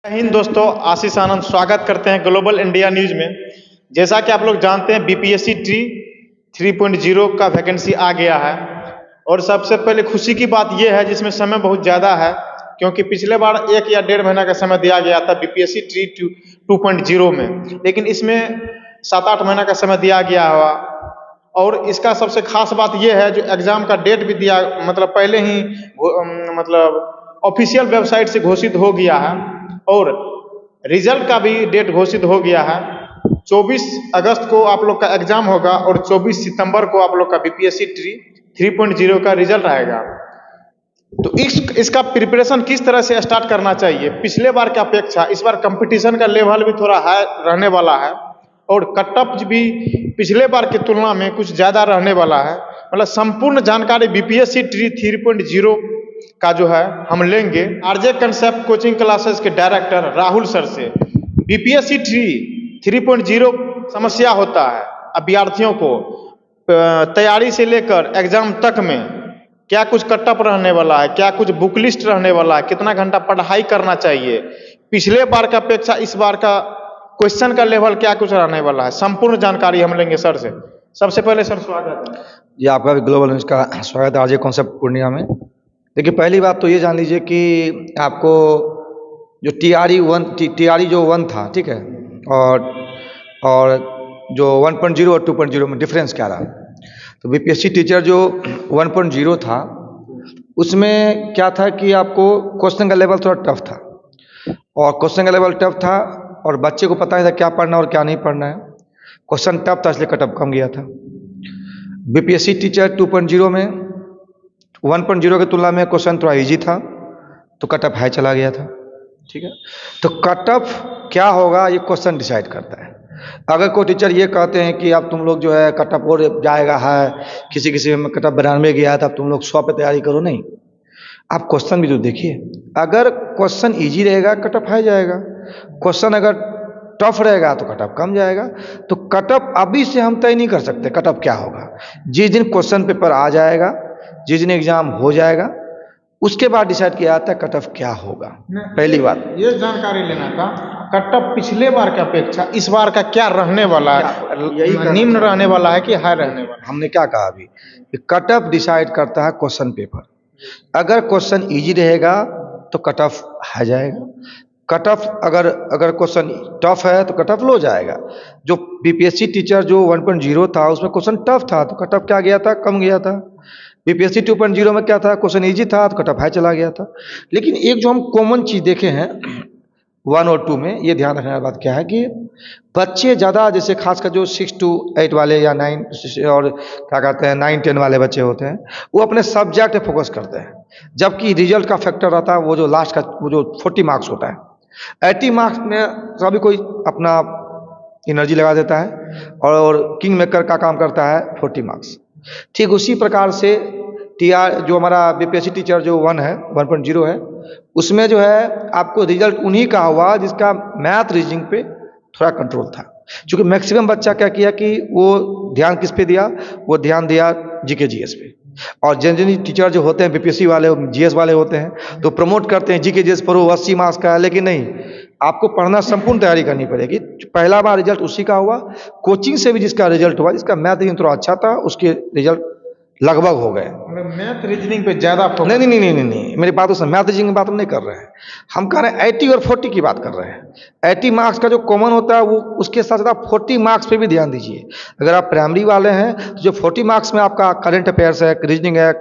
हिंद दोस्तों, आशीष आनंद स्वागत करते हैं ग्लोबल इंडिया न्यूज में। जैसा कि आप लोग जानते हैं, बीपीएससी ट्री 3.0 का वैकेंसी आ गया है। और सबसे पहले खुशी की बात यह है जिसमें समय बहुत ज़्यादा है, क्योंकि पिछले बार 1 या 1.5 महीना का समय दिया गया था बीपीएससी ट्री 2.0 में, लेकिन इसमें 7-8 महीना का समय दिया गया हुआ। और इसका सबसे खास बात यह है जो एग्ज़ाम का डेट भी दिया, मतलब पहले ही मतलब ऑफिशियल वेबसाइट से घोषित हो गया है और रिजल्ट का भी डेट घोषित हो गया है। 24 अगस्त को आप लोग का एग्जाम होगा और 24 सितंबर को आप लोग का बीपीएससी ट्री 3.0 का रिजल्ट आएगा। तो इसका प्रिपरेशन किस तरह से स्टार्ट करना चाहिए? पिछले बार की अपेक्षा इस बार कंपटीशन का लेवल भी थोड़ा हाई रहने वाला है और कट ऑफ भी पिछले बार की तुलना में कुछ ज़्यादा रहने वाला है। मतलब संपूर्ण जानकारी बीपीएससी ट्री 3.0 का जो है हम लेंगे आरजे कंसेप्ट कोचिंग क्लासेस के डायरेक्टर राहुल सर से। बीपीएससी ट्री 3.0 समस्या होता है अभ्यर्थियों को तैयारी से लेकर एग्जाम तक में, क्या कुछ कट ऑफ रहने वाला है, क्या कुछ बुक लिस्ट रहने वाला है, कितना घंटा पढ़ाई करना चाहिए, पिछले बार का अपेक्षा इस बार का क्वेश्चन का लेवल क्या कुछ रहने वाला है, संपूर्ण जानकारी हम लेंगे सर से। सबसे पहले सर स्वागत है जी, आपका भी ग्लोबल न्यूज़ का स्वागत है आरजे कॉन्सेप्ट पूर्णिया में। देखिए, पहली बात तो ये जान लीजिए कि आपको जो टीआरई जो 1 था, ठीक है, और जो 1.0 और 2.0 में डिफरेंस क्या रहा। तो बीपीएससी टीचर जो 1.0 था उसमें क्या था कि आपको क्वेश्चन का लेवल थोड़ा टफ था, और क्वेश्चन का लेवल टफ था और बच्चे को पता नहीं था क्या पढ़ना और क्या नहीं पढ़ना है। क्वेश्चन टफ था इसलिए कट ऑफ कम गया था। बीपीएससी टीचर 2.0 में 1.0 की तुलना में क्वेश्चन थोड़ा इजी था तो कट ऑफ हाई चला गया था, ठीक है। तो कट ऑफ क्या होगा ये क्वेश्चन डिसाइड करता है। अगर कोई टीचर ये कहते हैं कि अब तुम लोग जो है कट ऑफ और जाएगा है, किसी में कट ऑफ 92 गया है, तब तुम लोग 100 पे तैयारी करो, नहीं। आप क्वेश्चन भी तो देखिए, अगर क्वेश्चन इजी रहेगा कट ऑफ हाई जाएगा, क्वेश्चन अगर टफ रहेगा तो कट ऑफ कम जाएगा। तो कट ऑफ अभी से हम तय नहीं कर सकते कट ऑफ क्या होगा। जिस दिन क्वेश्चन पेपर आ जाएगा, जिस दिन एग्जाम हो जाएगा, उसके बाद डिसाइड किया जाता है कट ऑफ क्या होगा। पहली बात ये जानकारी लेना था, कट ऑफ पिछले बार की अपेक्षा इस बार का क्या रहने वाला है, निम्न रहने वाला है कि हाई रहने वाला है? हमने क्या कहा अभी, कट ऑफ डिसाइड करता है क्वेश्चन पेपर। अगर क्वेश्चन इजी रहेगा तो कट ऑफ हाई जाएगा, कट ऑफ अगर क्वेश्चन टफ है तो कट ऑफ लो जाएगा। जो बीपीएससी टीचर जो 1.0 था उसमें क्वेश्चन टफ था तो कट ऑफ क्या गया था, कम गया था। बीपीएससी 2.0 में क्या था, क्वेश्चन इजी था तो कट ऑफ हाई चला गया था। लेकिन एक जो हम कॉमन चीज़ देखे हैं 1 और 2 में, ये ध्यान रखने वाली बात क्या है कि बच्चे ज़्यादा, जैसे खासकर जो 6 to 8 वाले या 9 और क्या कहते हैं 9-10 वाले बच्चे होते हैं, वो अपने सब्जेक्ट पे फोकस करते हैं, जबकि रिजल्ट का फैक्टर रहता है वो जो लास्ट का वो जो 40 मार्क्स होता है। 80 मार्क्स में सभी कोई अपना एनर्जी लगा देता है और किंग मेकर का काम करता है 40 मार्क्स। ठीक उसी प्रकार से जो हमारा बीपीएससी टीचर जो 1.0 है, उसमें जो है आपको रिजल्ट उन्हीं का हुआ जिसका मैथ रीजनिंग पे थोड़ा कंट्रोल था। क्योंकि मैक्सिमम बच्चा क्या किया कि वो ध्यान किस पे दिया, वो ध्यान दिया जीके जीएस पे। और जनरली टीचर जो होते हैं बीपीएससी वाले, जीएस वाले होते हैं, तो प्रमोट करते हैं जीके जीएस पढ़ो 80 मार्क्स का है, लेकिन नहीं, आपको पढ़ना संपूर्ण तैयारी करनी पड़ेगी। पहला बार रिजल्ट उसी का हुआ, कोचिंग से भी जिसका रिजल्ट हुआ, जिसका मैथ रीजनिंग थोड़ा अच्छा था, उसके रिजल्ट लगभग हो गए। मैथ रीजनिंग पे ज्यादा नहीं, मेरी बात उसमें मैथ रीजनिंग की बात हम नहीं कर रहे हैं, हम कह रहे हैं 80 और 40 की बात कर रहे हैं। 80 मार्क्स का जो कॉमन होता है वो उसके साथ साथ आप 40 मार्क्स पे भी ध्यान दीजिए। अगर आप प्राइमरी वाले हैं तो जो 40 मार्क्स में आपका करंट अफेयर्स है, रीजनिंग है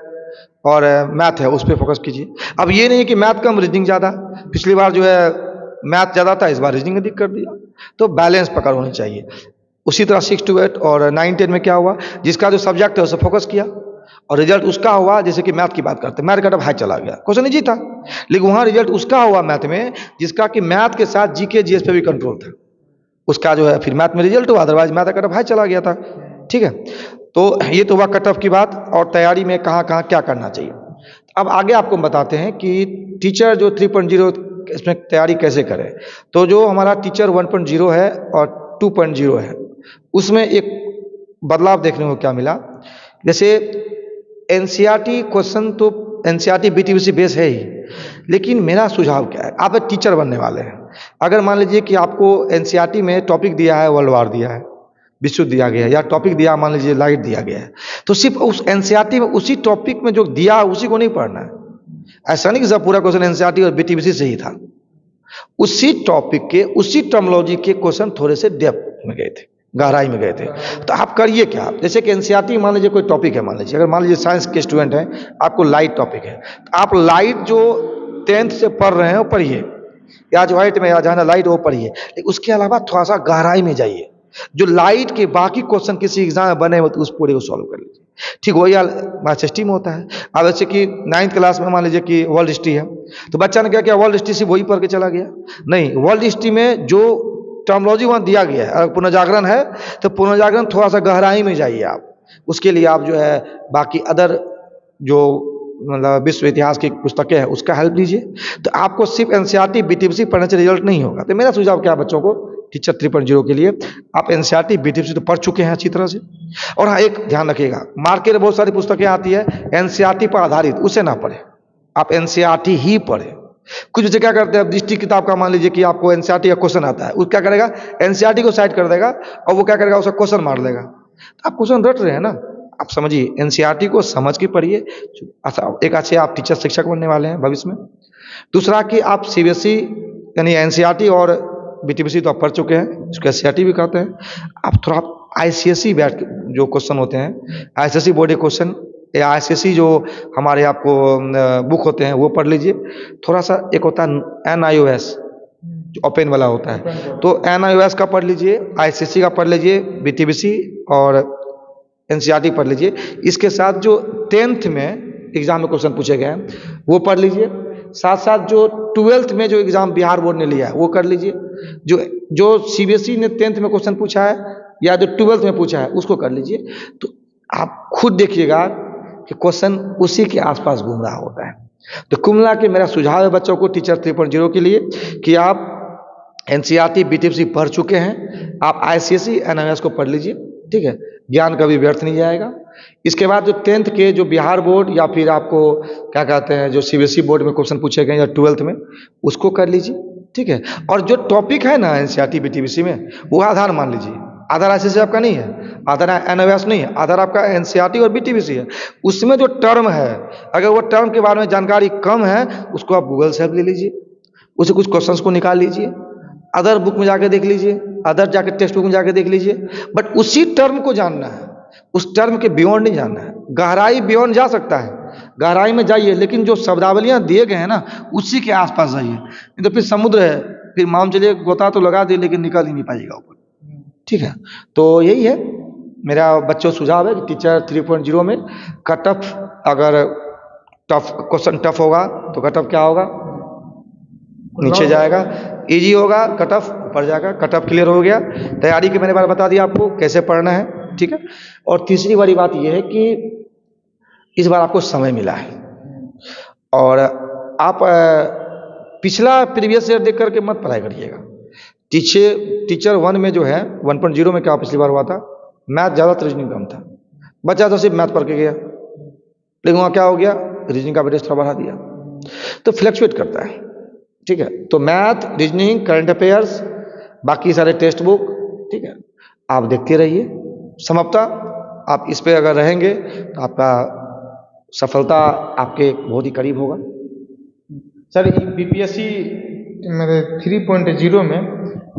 और मैथ है, उस पर फोकस कीजिए। अब ये नहीं कि मैथ कम रीजनिंग ज़्यादा, पिछली बार जो है मैथ ज़्यादा था, इस बार रीजनिंग अधिक कर दिया, तो बैलेंस पकड़ होनी चाहिए। उसी तरह 6 to 8 और 9-10 में क्या हुआ, जिसका जो सब्जेक्ट है उसे फोकस किया और रिजल्ट उसका हुआ। जैसे कि मैथ की बात करते हैं, मैथ कट ऑफ हाई चला गया, क्वेश्चन इजी था, लेकिन वहाँ रिजल्ट उसका हुआ मैथ में जिसका कि मैथ के साथ जीके जीएस पे भी कंट्रोल था, उसका जो है फिर मैथ में रिजल्ट हुआ, otherwise math cut off high चला गया था, ठीक है। तो ये तो हुआ कट ऑफ की बात और तैयारी में कहाँ कहाँ क्या करना चाहिए। अब आगे आपको बताते हैं कि टीचर जो 3.0 इसमें तैयारी कैसे करें। तो जो हमारा टीचर 1.0 है और 2.0 है, उसमें एक बदलाव देखने को क्या मिला। जैसे एनसीईआरटी क्वेश्चन तो एनसीईआरटी बीटीबीसी बेस है ही, लेकिन मेरा सुझाव क्या है, आप एक टीचर बनने वाले हैं, अगर मान लीजिए कि आपको एनसीईआरटी में टॉपिक दिया है, वर्ल्ड वार दिया है, विश्व दिया गया है, या टॉपिक दिया मान लीजिए लाइट दिया गया है, तो सिर्फ उस एनसीईआरटी में उसी टॉपिक में जो दिया है उसी को नहीं पढ़ना है। ऐसा नहीं कि सब पूरा क्वेश्चन एनसीईआरटी और बीटीबीसी से ही था। उसी टॉपिक के, उसी टर्मिनोलॉजी के क्वेश्चन थोड़े से डेप्थ में गए थे, गहराई में गए थे। तो आप करिए क्या, जैसे कि एनसीईआरटी मान लीजिए कोई टॉपिक है, मान लीजिए अगर मान लीजिए साइंस के स्टूडेंट हैं, आपको लाइट टॉपिक है, तो आप लाइट जो 10th से पढ़ रहे हैं वो पढ़िए, या जो 8 में या जहाँ लाइट वो पढ़िए, लेकिन उसके अलावा थोड़ा सा गहराई में जाइए। जो लाइट के बाकी क्वेश्चन किसी एग्जाम में बने हुए तो उस पूरे को सॉल्व कर लीजिए। ठीक वही मैथ सिस्टम में होता है। अब जैसे कि 9th क्लास में मान लीजिए कि वर्ल्ड हिस्ट्री है, तो बच्चा ने क्या किया, वर्ल्ड हिस्ट्री से वही पढ़ के चला गया। नहीं, वर्ल्ड हिस्ट्री में जो टर्मिनोलॉजी वहाँ दिया गया है, अगर पुनर्जागरण है तो पुनर्जागरण थोड़ा सा गहराई में जाइए आप। उसके लिए आप जो है बाकी अदर जो मतलब विश्व इतिहास की पुस्तकें हैं उसका हेल्प लीजिए। तो आपको सिर्फ एनसीईआरटी बीटीबीसी पढ़ने से रिजल्ट नहीं होगा। तो मेरा सुझाव क्या है बच्चों को, टीचर 3.0 के लिए, आप एनसीईआरटी बीटीबीसी तो पढ़ चुके हैं अच्छी तरह से। और हाँ, एक ध्यान रखिएगा, मार्केट में बहुत सारी पुस्तकें आती है एनसीईआरटी पर आधारित, उसे ना पढ़े, आप एनसीईआरटी ही पढ़े। कुछ बच्चे क्या करते हैं, दृष्टि किताब का मान लीजिए कि आपको एनसीईआरटी का क्वेश्चन आता है, वो क्या करेगा, एनसीईआरटी को साइड कर देगा और वो क्या करेगा, उसका क्वेश्चन मार लेगा। तो आप क्वेश्चन रट रहे हैं ना, आप समझिए, एनसीईआरटी को समझ के पढ़िए। एक अच्छे आप टीचर शिक्षक बनने वाले हैं भविष्य में। दूसरा कि आप सीबीएसई यानी एनसीईआरटी और बीटीबीसी तो आप पढ़ चुके हैं, उसको एससीईआरटी भी कहते हैं। आप थोड़ा आईसीएसई बैठ जो क्वेश्चन होते हैं, आईसीएसई बोर्ड के क्वेश्चन या आईसीएसई जो हमारे आपको बुक होते हैं वो पढ़ लीजिए। थोड़ा सा एक होता है एनआईओएस जो ओपन वाला होता है, तो एनआईओएस का पढ़ लीजिए, आईसीएसई का पढ़ लीजिए, बीटीबीसी और एनसीईआरटी पढ़ लीजिए। इसके साथ जो 10th में एग्जाम में क्वेश्चन पूछे गए हैं वो पढ़ लीजिए। साथ साथ जो 12th में जो एग्जाम बिहार बोर्ड ने लिया है वो कर लीजिए। जो सीबीएसई ने 10th में क्वेश्चन पूछा है या जो 12th में पूछा है उसको कर लीजिए। तो आप खुद देखिएगा कि क्वेश्चन उसी के आसपास घूम रहा होता है। तो कुल मिला के मेरा सुझाव है बच्चों को टीचर 3.0 के लिए कि आप एनसीईआरटी बीटीबीसी पढ़ चुके हैं, आप आईसीएसई एनआईओएस को पढ़ लीजिए। ठीक है, ज्ञान कभी व्यर्थ नहीं जाएगा। इसके बाद जो 10th के जो बिहार बोर्ड या फिर आपको क्या कहते हैं जो सीबीएसई बोर्ड में क्वेश्चन पूछे गए या 12th में उसको कर लीजिए। ठीक है, और जो टॉपिक है ना एनसीईआरटी बीटीबीसी में वो आधार मान लीजिए। आधार आईसीएसई आपका नहीं है, आधार एनआईओएस नहीं है, आधार आपका एनसीईआरटी और बीटीबीसी है। उसमें जो टर्म है, अगर वो टर्म के बारे में जानकारी कम है उसको आप गूगल से हेल्प ले लीजिए, उसे कुछ क्वेश्चंस को निकाल लीजिए, अदर बुक में जाके देख लीजिए, अदर जाके टेक्स्ट बुक में जाके देख लीजिए। बट उसी टर्म को जानना है, उस टर्म के बियॉन्ड नहीं जानना है। गहराई बियॉन्ड जा सकता है, गहराई में जाइए, लेकिन जो शब्दावलियां दिए गए हैं ना उसी के आसपास जाइए। नहीं तो फिर समुद्र है, फिर मान चलिए गोता तो लगा दे लेकिन निकल ही नहीं पाएगा ऊपर। ठीक है, तो यही है मेरा बच्चों सुझाव है कि टीचर 3.0 में कट ऑफ, अगर टफ क्वेश्चन टफ होगा तो कट ऑफ क्या होगा, नीचे जाएगा। इजी होगा कट ऑफ ऊपर जाएगा। कट ऑफ क्लियर हो गया। तैयारी की मैंने बार बता दिया आपको कैसे पढ़ना है। ठीक है, और तीसरी वाली बात यह है कि इस बार आपको समय मिला है और आप पिछला प्रीवियस ईयर देख करके मत पढ़ाई करिएगा। टीचर 1 में जो है 1.0 में क्या पिछली बार हुआ था, मैथ ज़्यादा था, रीजनिंग कम था। बच्चा तो सिर्फ मैथ पढ़ के गया, लेकिन वहाँ क्या हो गया, रीजनिंग का वेटेज थोड़ा बढ़ा दिया। तो फ्लक्चुएट करता है। ठीक है, तो मैथ, रीजनिंग, करंट अफेयर्स, बाकी सारे टेक्स्ट बुक, ठीक है, आप देखते रहिए। समाप्तः आप इस पे अगर रहेंगे तो आपका सफलता आपके बहुत ही करीब होगा। सर बीपीएससी मेरे 3.0 में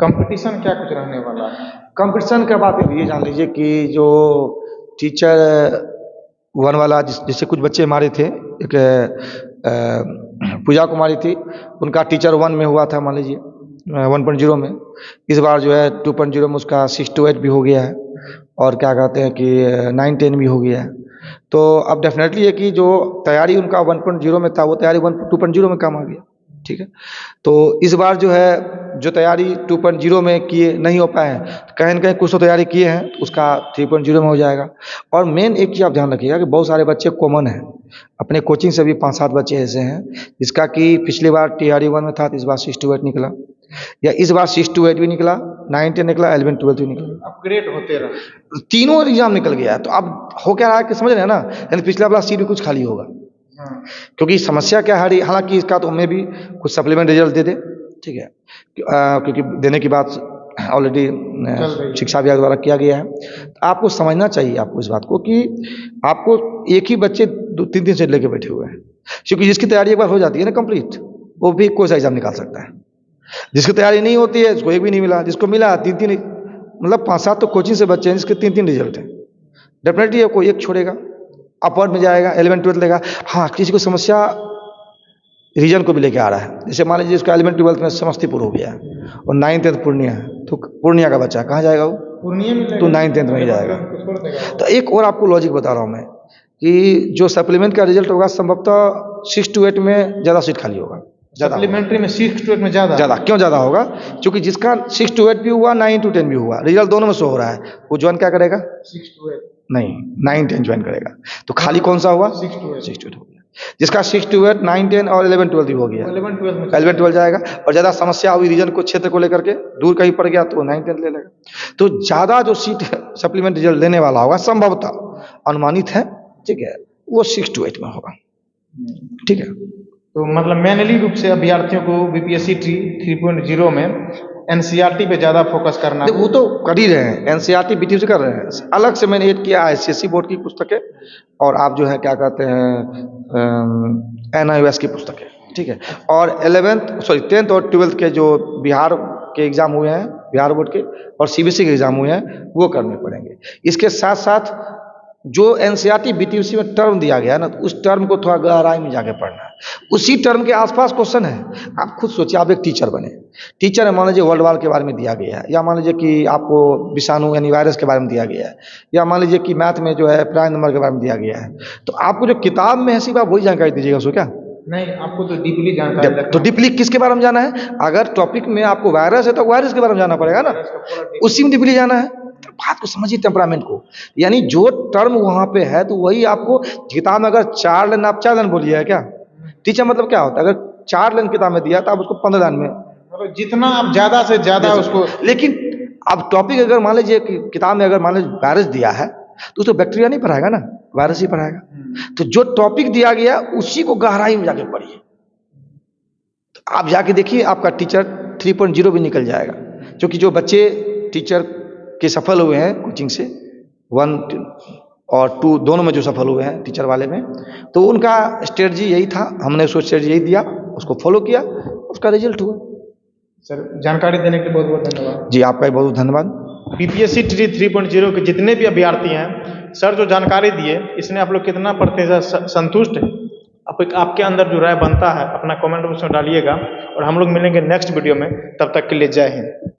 कंपटीशन क्या कुछ रहने वाला है? कंपटीशन का बात ये जान लीजिए कि जो टीचर 1 वाला जिससे कुछ बच्चे हमारे थे, एक पूजा कुमारी थी, उनका टीचर 1 में हुआ था मान लीजिए 1.0 में। इस बार जो है 2.0 में उसका 6 to 8 भी हो गया है और क्या कहते हैं कि 9-10 भी हो गया है। तो अब डेफिनेटली है कि जो तैयारी उनका 1.0 में था वो तैयारी 2.0 में काम आ गया। ठीक है, तो इस बार जो है जो तैयारी 2.0 में किए नहीं हो पाए हैं, तो कहीं ना कहीं कुछ तो तैयारी किए हैं तो उसका 3.0 में हो जाएगा। और मेन एक चीज़ आप ध्यान रखिएगा कि बहुत सारे बच्चे कॉमन हैं, अपने कोचिंग से भी 5-7 बच्चे ऐसे हैं जिसका कि पिछली बार TRE 1 में था तो इस बार 6 to 8 निकला, या इस बार 6 to 8 भी निकला, 9-10 निकला, 11-12 भी निकला, अपग्रेड होते रहे, तीनों एग्जाम निकल गया। तो अब हो क्या रहा है कि समझ रहे हैं ना, यानी पिछला वाला सीट भी कुछ खाली होगा। क्योंकि समस्या क्या है, हालांकि इसका तो हमें भी कुछ सप्लीमेंट रिजल्ट दे दे। ठीक है, क्योंकि देने की बात ऑलरेडी शिक्षा विभाग द्वारा किया गया है। तो आपको समझना चाहिए आपको इस बात को कि आपको एक ही बच्चे 2-3 से लेके बैठे हुए हैं, क्योंकि जिसकी तैयारी एक बार हो जाती है ना कंप्लीट, वो भी कोई सा एग्जाम निकाल सकता है। जिसकी तैयारी नहीं होती है उसको एक भी नहीं मिला, जिसको मिला 3-3, मतलब 5-7 तो कोचिंग से बच्चे हैं जिसके 3-3 रिजल्ट हैं। डेफिनेटली कोई एक छोड़ेगा, अपवर्ड में जाएगा, 11th-12th लेगा। हाँ, किसी को समस्या रीजन को भी लेके आ रहा है, जैसे मान लीजिए इसका 11th-12th में समस्तीपुर हो गया और 9th-10th पूर्णिया है, तो पूर्णिया का बच्चा कहाँ जाएगा, वो पूर्णिया में तो 9th-10th में ही जाएगा। तो एक और आपको लॉजिक बता रहा हूँ मैं कि जो सप्लीमेंट का रिजल्ट होगा संभवतः 6 to 8 में ज़्यादा सीट खाली होगा। सप्लीमेंट्री में 6 to 8 में ज़्यादा क्यों ज़्यादा होगा? क्योंकि जिसका 6 to 8 भी हुआ, 9 to 10 भी हुआ, रिजल्ट दोनों में शो हो रहा है, वो ज्वाइन क्या करेगा? 6 to 8 नहीं, 9-10 ज्वाइन करेगा। तो खाली कौन सा हुआ? 6 to 8 हो गया। जिसका 6 to 8, 9-10 और 11-12 भी हो गया, 11-12 जाएगा। और ज़्यादा समस्या हुई रीजन को, क्षेत्र को लेकर के, दूर कहीं पड़ गया तो 9-10 ले लेगा। तो ज़्यादा जो सीट सप्लीमेंट रिजल्ट लेने वाला होगा संभवतः, अनुमानित है, ठीक है, वो 6 to 8 में होगा। ठीक है, तो मतलब मैनुअली रूप से अभ्यर्थियों को बीपीएससी ट्री 3.0 में एनसीईआरटी पे ज़्यादा फोकस करना, वो तो कर ही रहे हैं, एनसीईआरटी बीटी से कर रहे हैं। अलग से मैंने ऐड किया आईसीएसई बोर्ड की पुस्तकें, और आप जो है क्या कहते हैं एनआईओएस की पुस्तकें, ठीक है। और 10th और 12th के जो बिहार के एग्ज़ाम हुए हैं, बिहार बोर्ड के, और सीबीएसई के एग्ज़ाम हुए हैं, वो करने पड़ेंगे। इसके साथ साथ जो एनसीईआरटी बीटीसी में टर्म दिया गया है ना, तो उस टर्म को थोड़ा गहराई में जाके पढ़ना है। उसी टर्म के आसपास क्वेश्चन है। आप खुद सोचिए, आप एक टीचर बने, टीचर है, मान लीजिए वर्ल्ड वार के बारे में दिया गया है, या मान लीजिए कि आपको विषाणु यानी वायरस के बारे में दिया गया है, या मान लीजिए कि मैथ में जो है प्राइम नंबर के बारे में दिया गया है, तो आपको जो किताब में है सिर्फ आप वही जानकारी दीजिएगा उसको, क्या नहीं, आपको तो डीपली जानकारी तो डीपली किसके बारे में जाना है? अगर टॉपिक में आपको वायरस है तो वायरस के बारे में जाना पड़ेगा ना, उसी में डीपली जाना है। बात को समझिए, टेम्परामेंट को, यानी जो टर्म वहाँ पे है तो वही आपको किताब में, अगर 4 लाइन आप 4 लाइन बोलिए है क्या, टीचर मतलब क्या होता है? अगर 4 लाइन किताब में दिया तो आप उसको 15 लाइन में, मतलब जितना आप ज़्यादा से ज़्यादा उसको। लेकिन अब टॉपिक अगर मान लीजिए किताब में अगर मान लीजिए वायरस दिया है तो उसको बैक्टीरिया नहीं पढ़ाएगा ना, वायरस ही पढ़ाएगा। तो जो टॉपिक दिया गया उसी को गहराई में जाके पढ़िए, तो आप जाके देखिए आपका टीचर 3.0 भी निकल जाएगा। क्योंकि जो बच्चे टीचर के सफल हुए हैं कोचिंग से 1 और 2 दोनों में जो सफल हुए हैं टीचर वाले में, तो उनका स्ट्रेटजी यही था, हमने उसको स्ट्रेटजी यही दिया, उसको फॉलो किया, उसका रिजल्ट हुआ। सर, जानकारी देने के लिए बहुत बहुत धन्यवाद। जी, आपका भी बहुत बहुत धन्यवाद। बीपीएससी ट्री 3.0 के जितने भी अभ्यर्थी हैं, सर जो जानकारी दिए, इसने आप लोग कितना प्रतिशत संतुष्ट है? आपके अंदर जो राय बनता है अपना कमेंट बॉक्स में डालिएगा, और हम लोग मिलेंगे नेक्स्ट वीडियो में। तब तक के लिए जय हिंद।